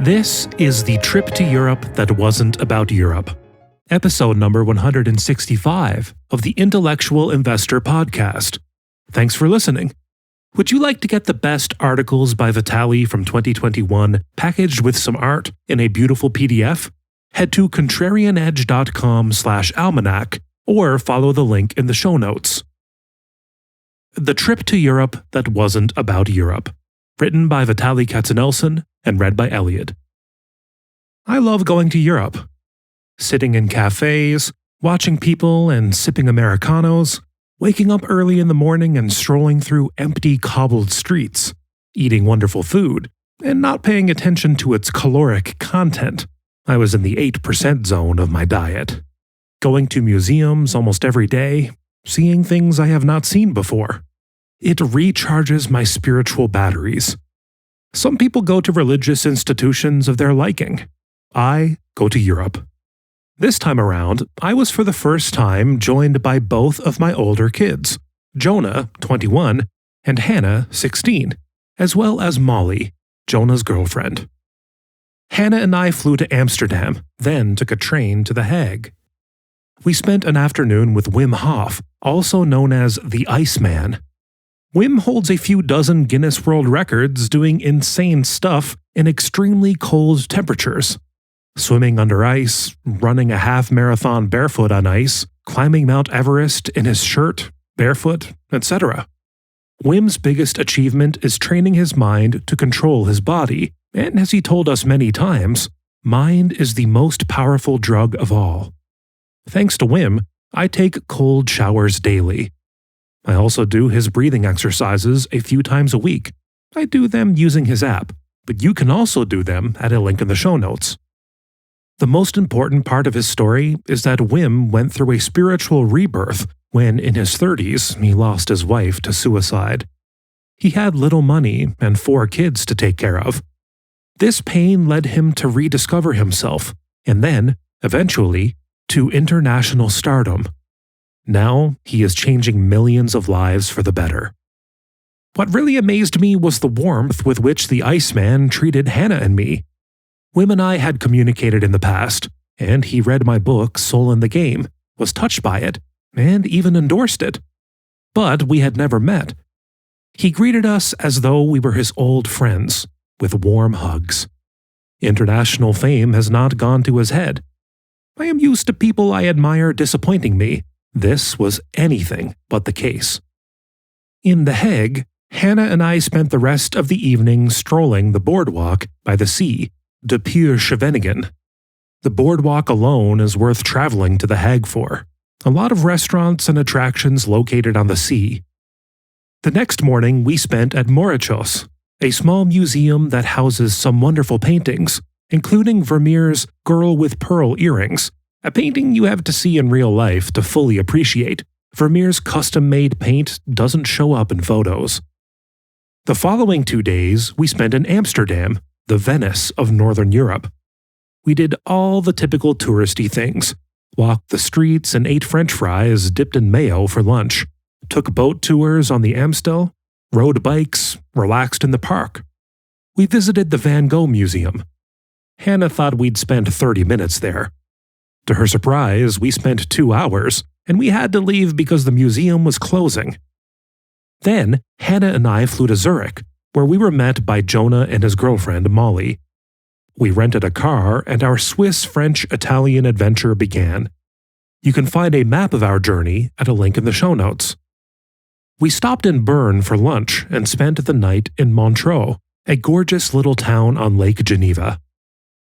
This is the trip to Europe that wasn't about Europe. Episode number 165 of the Intellectual Investor Podcast. Thanks for listening. Would you like to get the best articles by Vitaliy from 2021 packaged with some art in a beautiful PDF? Head to contrarianedge.com/almanac or follow the link in the show notes. The Trip to Europe That Wasn't About Europe. Written by Vitaliy Katzenelson and read by Elliot. I love going to Europe. Sitting in cafes, watching people and sipping Americanos, waking up early in the morning and strolling through empty cobbled streets, eating wonderful food, and not paying attention to its caloric content. I was in the 8% zone of my diet. Going to museums almost every day, seeing things I have not seen before. It recharges my spiritual batteries. Some people go to religious institutions of their liking. I go to Europe. This time around, I was for the first time joined by both of my older kids, Jonah, 21, and Hannah, 16, as well as Molly, Jonah's girlfriend. Hannah and I flew to Amsterdam, then took a train to The Hague. We spent an afternoon with Wim Hof, also known as the Iceman. Wim holds a few dozen Guinness World Records doing insane stuff in extremely cold temperatures. Swimming under ice, running a half marathon barefoot on ice, climbing Mount Everest in his shirt, barefoot, etc. Wim's biggest achievement is training his mind to control his body, and as he told us many times, mind is the most powerful drug of all. Thanks to Wim, I take cold showers daily. I also do his breathing exercises a few times a week. I do them using his app, but you can also do them at a link in the show notes. The most important part of his story is that Wim went through a spiritual rebirth when, in his 30s, he lost his wife to suicide. He had little money and 4 kids to take care of. This pain led him to rediscover himself, and then, eventually, to international stardom. Now, he is changing millions of lives for the better. What really amazed me was the warmth with which the Iceman treated Hannah and me. Wim and I had communicated in the past, and he read my book, Soul in the Game, was touched by it, and even endorsed it. But we had never met. He greeted us as though we were his old friends, with warm hugs. International fame has not gone to his head. I am used to people I admire disappointing me. This was anything but the case. In The Hague, Hannah and I spent the rest of the evening strolling the boardwalk by the sea, De Pure Scheveningen. The boardwalk alone is worth traveling to The Hague for. A lot of restaurants and attractions located on the sea. The next morning we spent at Mauritshuis, a small museum that houses some wonderful paintings, including Vermeer's Girl with Pearl Earrings, a painting you have to see in real life to fully appreciate. Vermeer's custom-made paint doesn't show up in photos. The following 2 days we spent in Amsterdam, the Venice of Northern Europe. We did all the typical touristy things, walked the streets and ate French fries dipped in mayo for lunch, took boat tours on the Amstel, rode bikes, relaxed in the park. We visited the Van Gogh Museum. Hannah thought we'd spend 30 minutes there. To her surprise, we spent 2 hours, and we had to leave because the museum was closing. Then, Hannah and I flew to Zurich, where we were met by Jonah and his girlfriend, Molly. We rented a car, and our Swiss-French-Italian adventure began. You can find a map of our journey at a link in the show notes. We stopped in Bern for lunch and spent the night in Montreal, a gorgeous little town on Lake Geneva.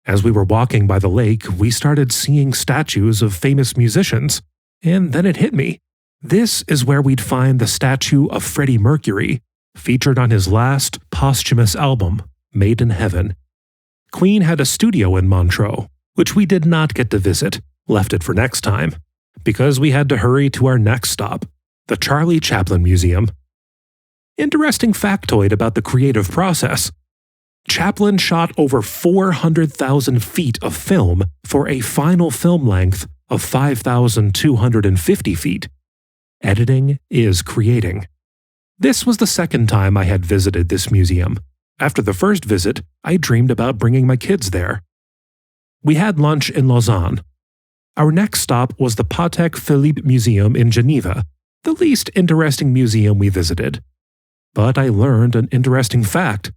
As we were walking by the lake, we started seeing statues of famous musicians, and then it hit me. This is where we'd find the statue of Freddie Mercury, featured on his last posthumous album, Made in Heaven. Queen had a studio in Montreux, which we did not get to visit, left it for next time, because we had to hurry to our next stop, the Charlie Chaplin Museum. Interesting factoid about the creative process. Chaplin shot over 400,000 feet of film for a final film length of 5,250 feet. Editing is creating. This was the second time I had visited this museum, After the first visit, I dreamed about bringing my kids there. We had lunch in Lausanne. Our next stop was the Patek Philippe Museum in Geneva, the least interesting museum we visited. But I learned an interesting fact.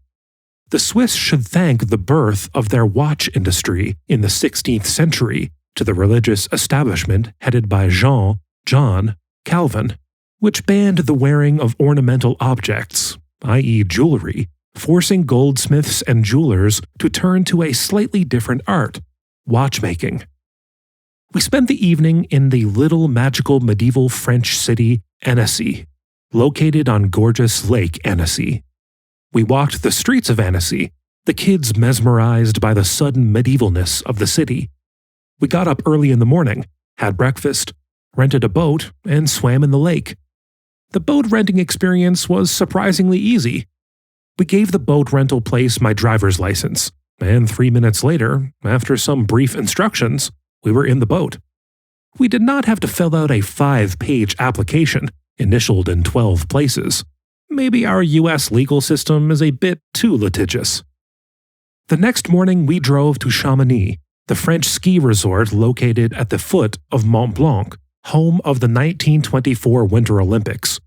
The Swiss should thank the birth of their watch industry in the 16th century to the religious establishment headed by John Calvin, which banned the wearing of ornamental objects, i.e. jewelry, forcing goldsmiths and jewelers to turn to a slightly different art, watchmaking. We spent the evening in the little magical medieval French city Annecy, located on gorgeous Lake Annecy. We walked the streets of Annecy, the kids mesmerized by the sudden medievalness of the city. We got up early in the morning, had breakfast, rented a boat, and swam in the lake. The boat renting experience was surprisingly easy. We gave the boat rental place my driver's license, and 3 minutes later, after some brief instructions, we were in the boat. We did not have to fill out a 5-page application, initialed in 12 places. Maybe our US legal system is a bit too litigious. The next morning we drove to Chamonix, the French ski resort located at the foot of Mont Blanc, home of the 1924 Winter Olympics.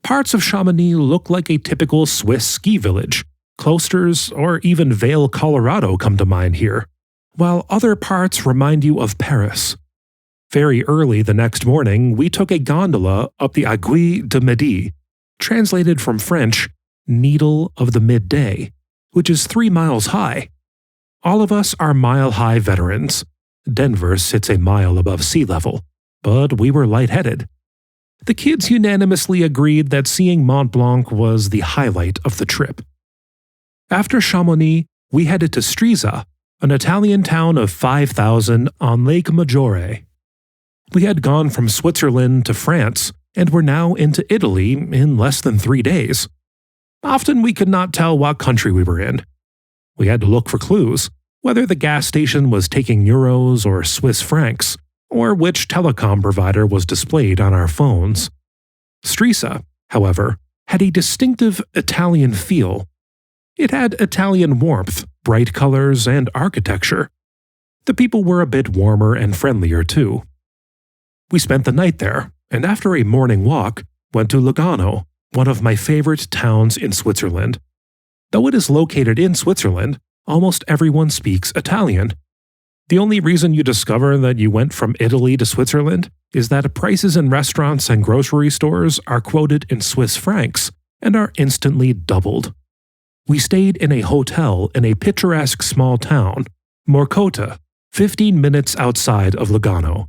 Parts of Chamonix look like a typical Swiss ski village. Cloisters or even Vail, Colorado come to mind here, while other parts remind you of Paris. Very early the next morning, we took a gondola up the Aiguille de Midi, translated from French, Needle of the Midday, which is 3 miles high. All of us are mile-high veterans. Denver sits a mile above sea level, but we were lightheaded. The kids unanimously agreed that seeing Mont Blanc was the highlight of the trip. After Chamonix, we headed to Stresa, an Italian town of 5,000 on Lake Maggiore. We had gone from Switzerland to France and were now into Italy in less than 3 days. Often we could not tell what country we were in. We had to look for clues, whether the gas station was taking euros or Swiss francs, or which telecom provider was displayed on our phones. Stresa, however, had a distinctive Italian feel. It had Italian warmth, bright colors, and architecture. The people were a bit warmer and friendlier too. We spent the night there, and after a morning walk, went to Lugano, one of my favorite towns in Switzerland. Though it is located in Switzerland, almost everyone speaks Italian. The only reason you discover that you went from Italy to Switzerland is that prices in restaurants and grocery stores are quoted in Swiss francs and are instantly doubled. We stayed in a hotel in a picturesque small town, Morcotta, 15 minutes outside of Lugano.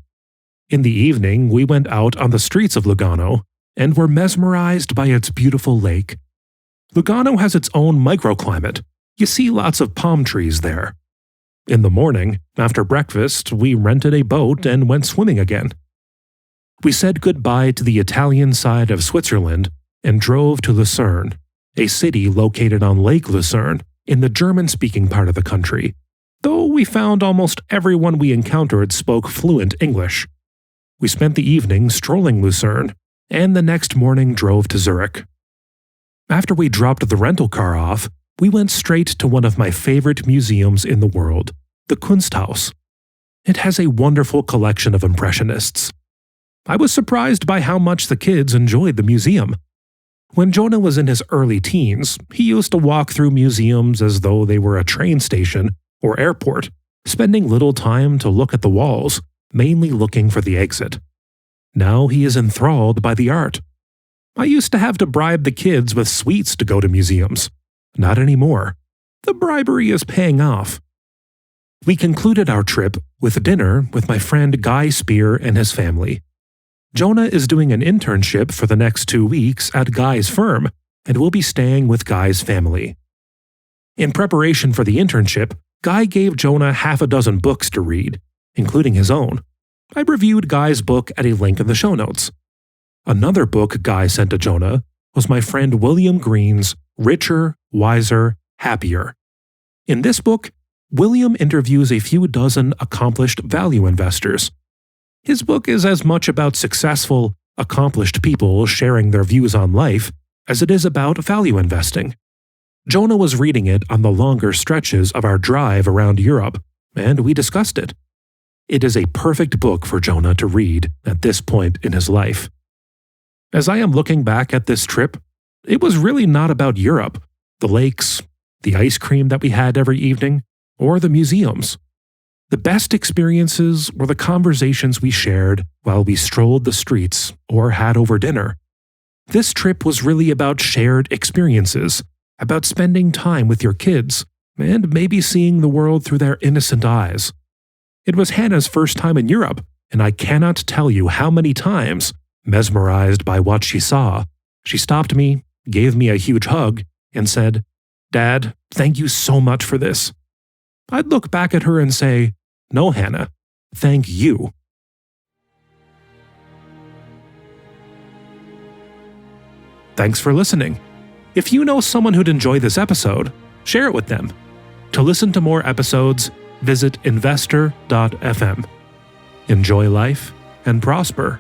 In the evening, we went out on the streets of Lugano and were mesmerized by its beautiful lake. Lugano has its own microclimate. You see lots of palm trees there. In the morning, after breakfast, we rented a boat and went swimming again. We said goodbye to the Italian side of Switzerland and drove to Lucerne, a city located on Lake Lucerne in the German-speaking part of the country, though we found almost everyone we encountered spoke fluent English. We spent the evening strolling Lucerne, and the next morning drove to Zurich. After we dropped the rental car off, we went straight to one of my favorite museums in the world, the Kunst House. It has a wonderful collection of impressionists. I was surprised by how much the kids enjoyed the museum. When Jonah was in his early teens, he used to walk through museums as though they were a train station or airport, spending little time to look at the walls, mainly looking for the exit. Now he is enthralled by the art. I used to have to bribe the kids with sweets to go to museums. Not anymore. The bribery is paying off. We concluded our trip with dinner with my friend Guy Spear and his family. Jonah is doing an internship for the next 2 weeks at Guy's firm and will be staying with Guy's family. In preparation for the internship, Guy gave Jonah half a dozen books to read, including his own. I reviewed Guy's book at a link in the show notes. Another book Guy sent to Jonah was my friend William Green's Richer, Wiser, Happier. In this book, William interviews a few dozen accomplished value investors. His book is as much about successful, accomplished people sharing their views on life as it is about value investing. Jonah was reading it on the longer stretches of our drive around Europe, and we discussed it. It is a perfect book for Jonah to read at this point in his life. As I am looking back at this trip, it was really not about Europe, the lakes, the ice cream that we had every evening, or the museums. The best experiences were the conversations we shared while we strolled the streets or had over dinner. This trip was really about shared experiences, about spending time with your kids, and maybe seeing the world through their innocent eyes. It was Hannah's first time in Europe, and I cannot tell you how many times, mesmerized by what she saw, she stopped me, gave me a huge hug, and said, "Dad, thank you so much for this." I'd look back at her and say, "No, Hannah, thank you." Thanks for listening. If you know someone who'd enjoy this episode, share it with them. To listen to more episodes, visit investor.fm. Enjoy life and prosper.